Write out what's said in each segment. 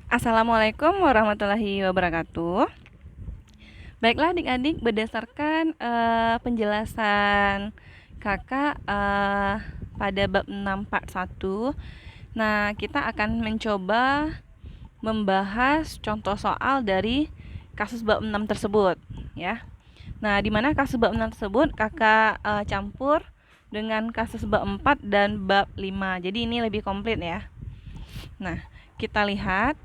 Assalamualaikum warahmatullahi wabarakatuh. Baiklah adik-adik, berdasarkan penjelasan kakak pada bab 6 part 1, nah kita akan mencoba membahas contoh soal dari kasus bab 6 tersebut ya. Nah, di mana kasus bab 6 tersebut kakak campur dengan kasus bab 4 dan bab 5. Jadi ini lebih komplit ya. Nah, kita lihat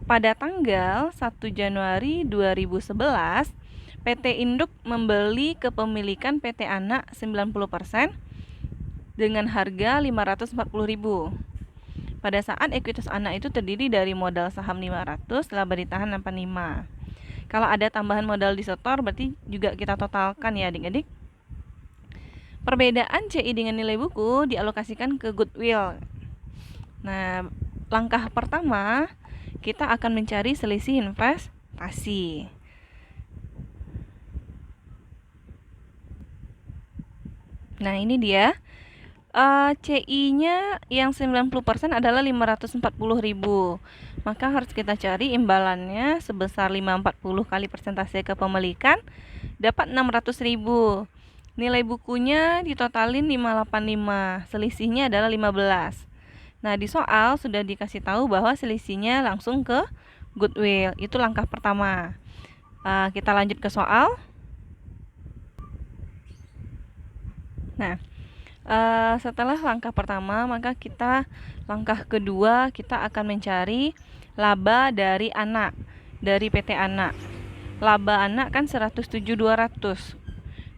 pada tanggal 1 Januari 2011, PT Induk membeli kepemilikan PT Anak 90% dengan harga 540.000. Pada saat ekuitas Anak itu terdiri dari modal saham 500, laba ditahan 85. Kalau ada tambahan modal disetor berarti juga kita totalkan ya adik-adik. Perbedaan CI dengan nilai buku dialokasikan ke goodwill. Nah, langkah pertama kita akan mencari selisih investasi. Nah, ini dia. CI-nya yang 90% adalah 540.000. Maka harus kita cari imbalannya sebesar 540 kali persentase kepemilikan dapat 600.000. Nilai bukunya ditotalin 585. Selisihnya adalah 15. Nah, di soal sudah dikasih tahu bahwa selisihnya langsung ke goodwill. Itu langkah pertama. Kita lanjut ke soal. Nah, setelah langkah pertama, maka langkah kedua kita akan mencari laba dari anak, dari PT Anak. Laba anak kan 107.200.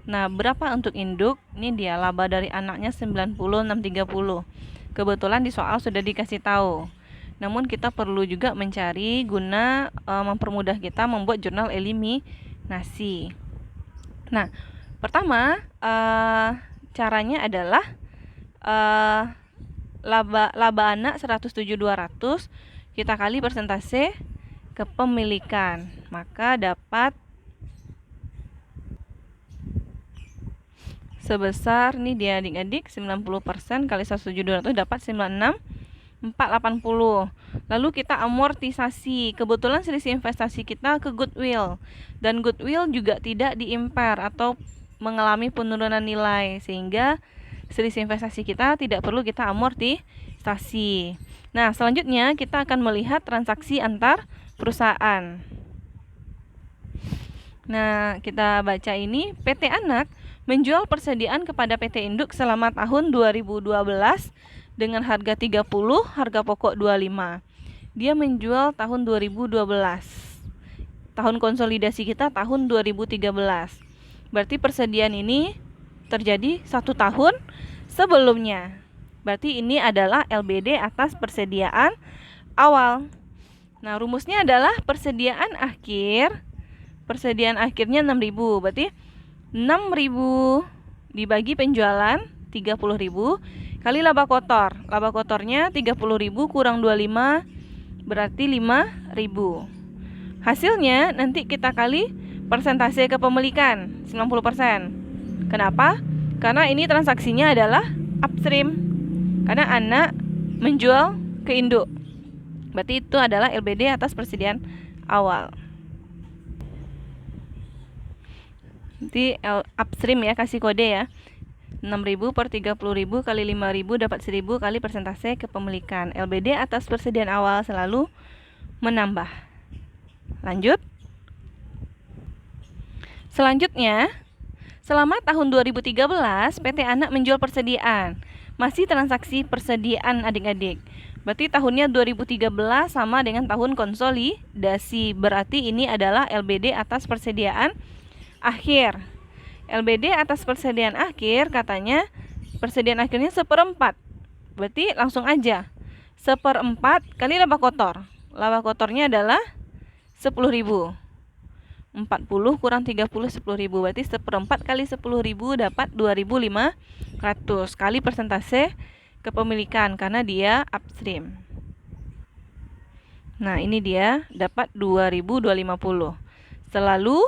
Nah, berapa untuk induk? Ini dia laba dari anaknya 90.630. Kebetulan di soal sudah dikasih tahu. Namun kita perlu juga mencari guna mempermudah kita membuat jurnal eliminasi. Nah, pertama caranya adalah laba anak 107.200 kita kali persentase kepemilikan, maka dapat sebesar, ini dia adik-adik, 90% kali 107.200 dapat 96.480. Lalu kita amortisasi. Kebetulan selisih investasi kita ke goodwill, dan goodwill juga tidak diimpair atau mengalami penurunan nilai, sehingga selisih investasi kita tidak perlu kita amortisasi. Nah, selanjutnya kita akan melihat transaksi antar perusahaan. Nah, kita baca ini, PT Anak menjual persediaan kepada PT Induk selama tahun 2012 dengan harga 30, harga pokok 25. Dia menjual tahun 2012. Tahun konsolidasi kita tahun 2013. Berarti persediaan ini terjadi 1 tahun sebelumnya. Berarti ini adalah LBD atas persediaan awal. Nah, rumusnya adalah persediaan akhirnya 6.000. Berarti 6.000 dibagi penjualan 30.000 kali laba kotor. Laba kotornya 30.000 kurang 25 berarti 5.000. Hasilnya nanti kita kali persentase kepemilikan 90%. Kenapa? Karena ini transaksinya adalah upstream. Karena anak menjual ke induk. Berarti itu adalah LBD atas persediaan awal. Nanti upstream ya, kasih kode ya. 6.000 per 30.000 kali 5.000 dapat 1.000 kali persentase kepemilikan. LBD atas persediaan awal selalu menambah. Lanjut. Selanjutnya, selama tahun 2013 PT Anak menjual persediaan. Masih transaksi persediaan adik-adik. Berarti tahunnya 2013 sama dengan tahun konsolidasi. Berarti ini adalah LBD atas persediaan akhir. LBD atas persediaan akhir katanya persediaan akhirnya 1/4. Berarti langsung aja 1/4 kali laba kotor. Laba kotornya adalah 10.000. 40 kurang 30 10.000. Berarti 1/4 kali 10.000 dapat 2.500 kali persentase kepemilikan karena dia upstream. Nah, ini dia dapat 2.250. Selalu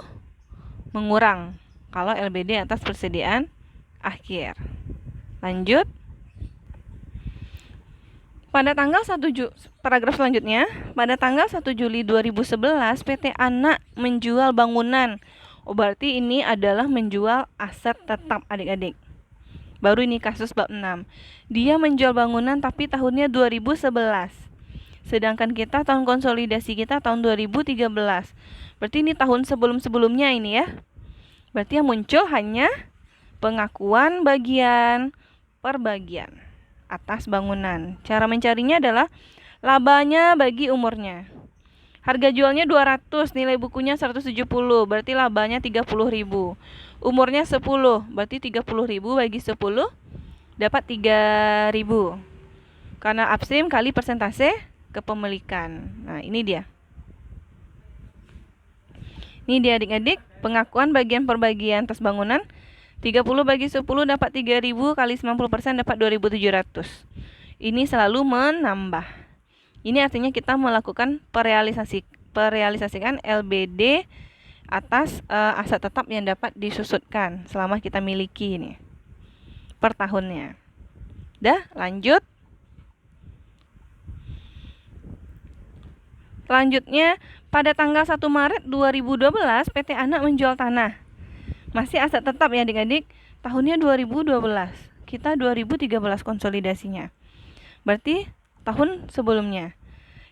mengurang kalau LBD atas persediaan akhir. Lanjut. Pada tanggal 1 paragraf selanjutnya, pada tanggal 1 Juli 2011 PT Anak menjual bangunan. Oh, berarti ini adalah menjual aset tetap adik-adik. Baru ini kasus bab 6. Dia menjual bangunan tapi tahunnya 2011. Sedangkan kita tahun konsolidasi kita tahun 2013. Berarti ini tahun sebelum-sebelumnya ini ya. Berarti yang muncul hanya pengakuan bagian per bagian atas bangunan. Cara mencarinya adalah labanya bagi umurnya. Harga jualnya 200, nilai bukunya 170, berarti labanya 30.000. Umurnya 10, berarti 30.000 bagi 10 dapat 3.000. Karena upstream kali persentase kepemilikan. Nah, ini dia. Ini dia adik-adik, pengakuan bagian per bagian atas bangunan. 30 bagi 10 dapat 3.000 kali 90% dapat 2.700. Ini selalu menambah. Ini artinya kita melakukan perealisasikan LBD atas aset tetap yang dapat disusutkan selama kita miliki ini per tahunnya. Dah, lanjut. Selanjutnya, pada tanggal 1 Maret 2012 PT Anak menjual tanah. Masih aset tetap ya adik-adik. Tahunnya 2012. Kita 2013 konsolidasinya. Berarti tahun sebelumnya.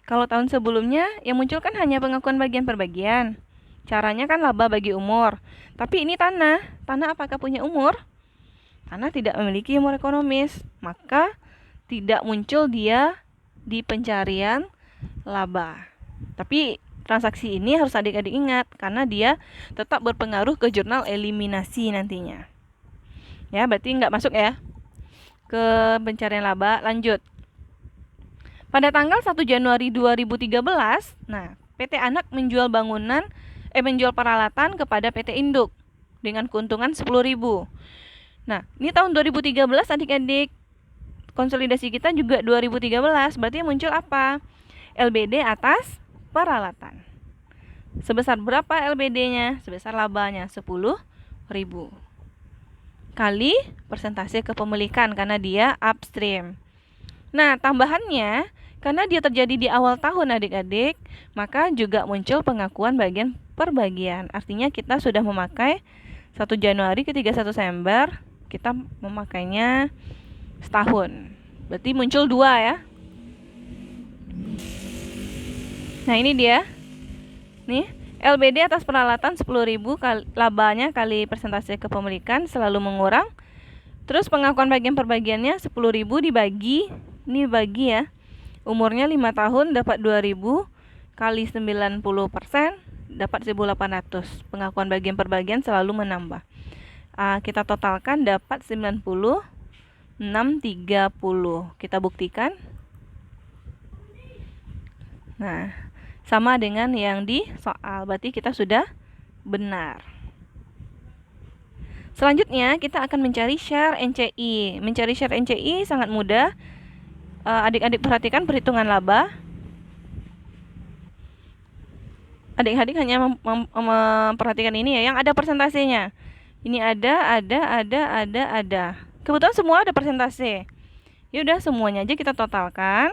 Kalau tahun sebelumnya yang muncul kan hanya pengakuan bagian per bagian. Caranya kan laba bagi umur. Tapi ini tanah. Tanah apakah punya umur? Tanah tidak memiliki umur ekonomis. Maka tidak muncul dia di pencarian laba. Tapi transaksi ini harus adik-adik ingat karena dia tetap berpengaruh ke jurnal eliminasi nantinya. Ya, berarti nggak masuk ya ke pencarian laba. Lanjut. Pada tanggal 1 Januari 2013, nah, PT Anak menjual menjual peralatan kepada PT Induk dengan keuntungan 10.000. Nah, ini tahun 2013 adik-adik. Konsolidasi kita juga 2013, berarti muncul apa? LBD atas peralatan. Sebesar berapa LBD-nya? Sebesar labanya 10.000 kali persentase kepemilikan karena dia upstream. Nah, tambahannya karena dia terjadi di awal tahun adik-adik, maka juga muncul pengakuan bagian per bagian. Artinya kita sudah memakai 1 Januari ke 31 Desember, kita memakainya setahun. Berarti muncul 2 ya. Nah, ini dia. Nih, LBD atas peralatan 10.000 kali labanya kali persentase kepemilikan selalu mengurang. Terus pengakuan bagian per bagiannya 10.000 dibagi, ini bagi ya. Umurnya 5 tahun dapat 2.000 kali 90% dapat 1.800. Pengakuan bagian per bagian selalu menambah. Kita totalkan dapat 96.30. Kita buktikan. Nah, sama dengan yang di soal, berarti kita sudah benar. Selanjutnya kita akan mencari share NCI. Mencari share NCI sangat mudah. Adik-adik perhatikan perhitungan laba. Adik-adik hanya memperhatikan ini ya, yang ada persentasenya. Ini ada. Kebetulan semua ada persentase. Ya udah semuanya aja kita totalkan.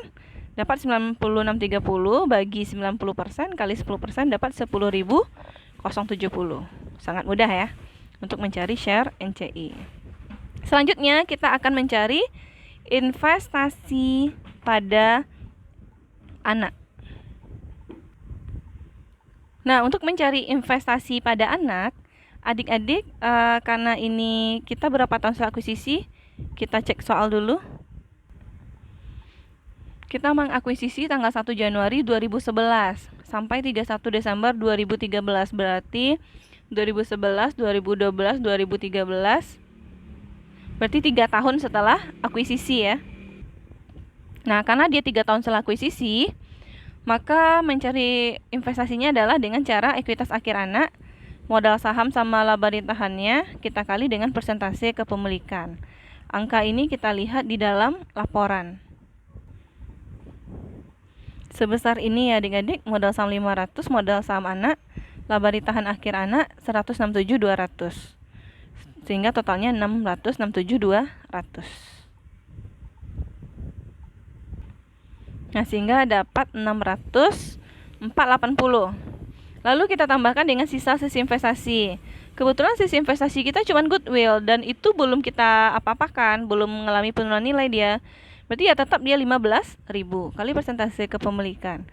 Dapat 96.30 bagi 90% kali 10% dapat 10.070. Sangat mudah ya untuk mencari share NCI. Selanjutnya kita akan mencari investasi pada anak. Nah, untuk mencari investasi pada anak, adik-adik karena ini kita berapa tahun setelah akuisisi, kita cek soal dulu. Kita mengakuisisi tanggal 1 Januari 2011 sampai 31 Desember 2013. Berarti 2011, 2012, 2013. Berarti 3 tahun setelah akuisisi ya. Nah, karena dia 3 tahun setelah akuisisi, maka mencari investasinya adalah dengan cara ekuitas akhir anak, modal saham sama laba ditahannya kita kali dengan persentase kepemilikan. Angka ini kita lihat di dalam laporan. Sebesar ini ya adik-adik, modal saham 500, modal saham anak, laba ditahan akhir anak 167.200. Sehingga totalnya 667.200. Nah, sehingga dapat 604,80. Lalu kita tambahkan dengan sisa sisi investasi. Kebetulan sisi investasi kita cuma goodwill dan itu belum kita apa-apakan, belum mengalami penurunan nilai dia. Berarti ya tetap dia 15.000 kali persentase kepemilikan.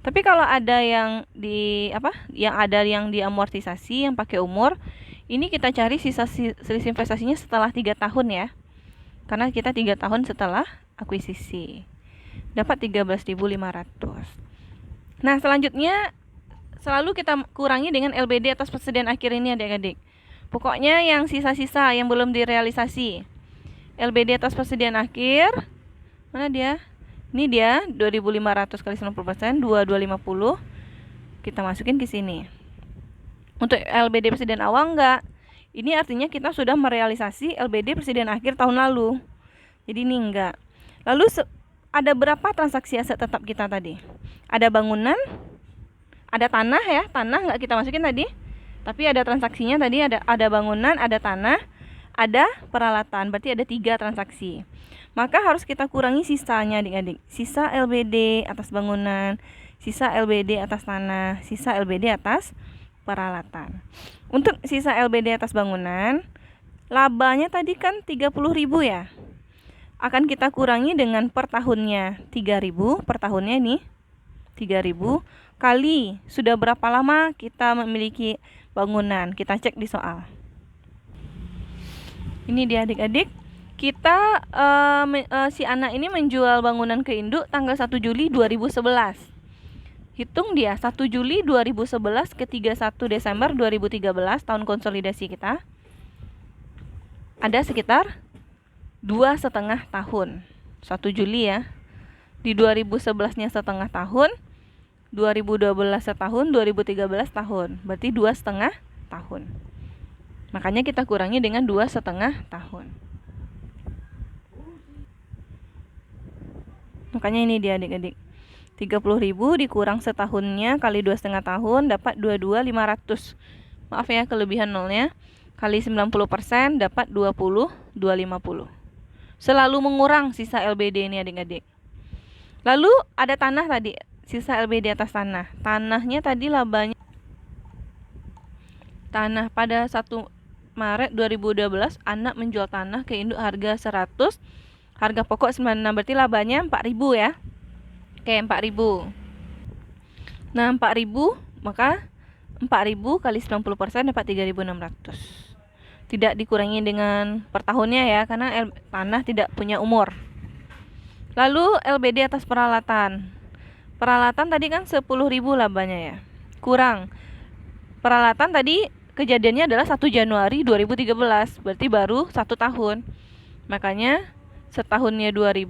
Tapi kalau ada yang yang diamortisasi yang pakai umur, ini kita cari sisa selisih investasinya setelah 3 tahun ya. Karena kita 3 tahun setelah akuisisi. Dapat 13.500. Nah, selanjutnya selalu kita kurangi dengan LBD atas persediaan akhir ini adik-adik. Pokoknya yang sisa-sisa yang belum direalisasi. LBD atas persediaan akhir, mana dia? Ini dia 2.500 kali 90%, 2250. Kita masukin ke sini. Untuk LBD persediaan awal enggak. Ini artinya kita sudah merealisasi LBD persediaan akhir tahun lalu. Jadi ini enggak. Lalu ada berapa transaksi aset tetap kita tadi? Ada bangunan, ada tanah ya, tanah nggak kita masukin tadi, tapi ada transaksinya tadi, ada bangunan, ada tanah, ada peralatan, berarti ada 3 transaksi. Maka harus kita kurangi sisanya adik-adik. Sisa LBD atas bangunan, sisa LBD atas tanah, sisa LBD atas peralatan. Untuk sisa LBD atas bangunan, labanya tadi kan 30.000 ya. Akan kita kurangi dengan per tahunnya 3.000, per tahunnya ini 3.000 kali sudah berapa lama kita memiliki bangunan. Kita cek di soal. Ini dia adik-adik. Kita si anak ini menjual bangunan ke induk tanggal 1 Juli 2011. Hitung dia 1 Juli 2011 ke 31 Desember 2013 tahun konsolidasi kita. Ada sekitar 2,5 tahun. 1 Juli ya. Di 2011-nya setengah tahun, 2012 setahun, 2013 tahun. Berarti 2,5 tahun. Makanya kita kurangi dengan 2,5 tahun. Makanya ini dia adik-adik. 30.000 dikurang setahunnya kali 2,5 tahun dapat 22.500. Maaf ya kelebihan nolnya. Kali 90% dapat 20.250. Selalu mengurang sisa LBD ini adik-adik. Lalu ada tanah tadi. Sisa LBD atas tanah. Tanahnya tadi labanya. Tanah pada 1 Maret 2012 anak menjual tanah ke induk harga 100. Harga pokok 96, berarti labanya 4.000 ya. Oke, 4.000. Nah, 4.000 maka 4.000 kali 90% dapat 3.600. Tidak dikurangi dengan per tahunnya ya, karena tanah tidak punya umur. Lalu LBD atas peralatan. Peralatan tadi kan 10.000 labanya ya. Kurang. Peralatan tadi kejadiannya adalah 1 Januari 2013. Berarti baru 1 tahun. Makanya setahunnya 2.000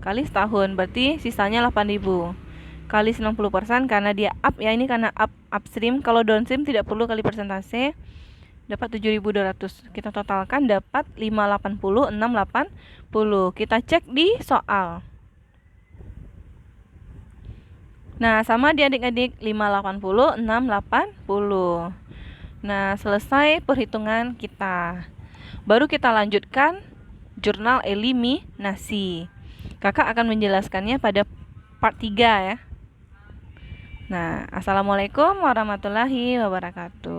kali setahun. Berarti sisanya 8.000. Kali 90% karena dia up ya. Ini karena upstream. Kalau downstream tidak perlu kali persentase. Dapat 7.200. Kita totalkan dapat 580, 680. Kita cek di soal. Nah, sama di adik-adik 580, 680. Nah, selesai perhitungan kita. Baru kita lanjutkan jurnal eliminasi. Kakak akan menjelaskannya pada part 3 ya. Nah, assalamualaikum warahmatullahi wabarakatuh.